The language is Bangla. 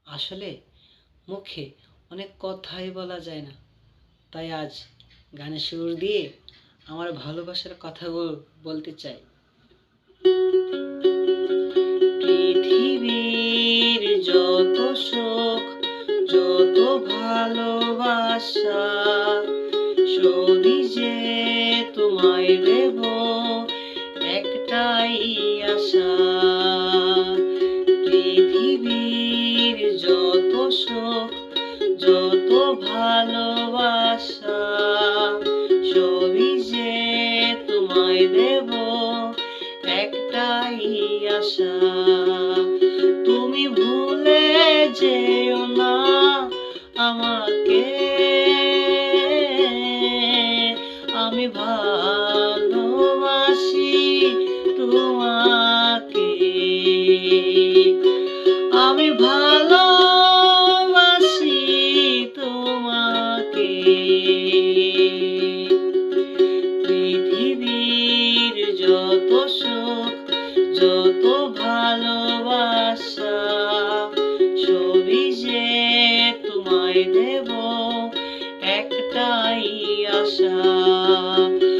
আসলে মুখে অনেক কথাই বলা যায় না, তাই আজ গানের সুর দিয়ে আমার ভালোবাসার কথাগুলো বলতে চাই। পৃথিবীর যত সুখ, যত ভালোবাসা, সবই যে তোমায় দেব একটাই আশা। পৃথিবীর যত সুখ, যত ভালোবাসা, সবই যে তোমায় দেব একটাই আশা। তুমি ভুলে যেও না আমাকে, আমি ভালোবাসি তোমাকে, আমি ভালোবাসি তোমাকে। পৃথিবীর যত সুখ, যত ভালোবাসা, সবই যে তোমায় দেব একটাই আশা।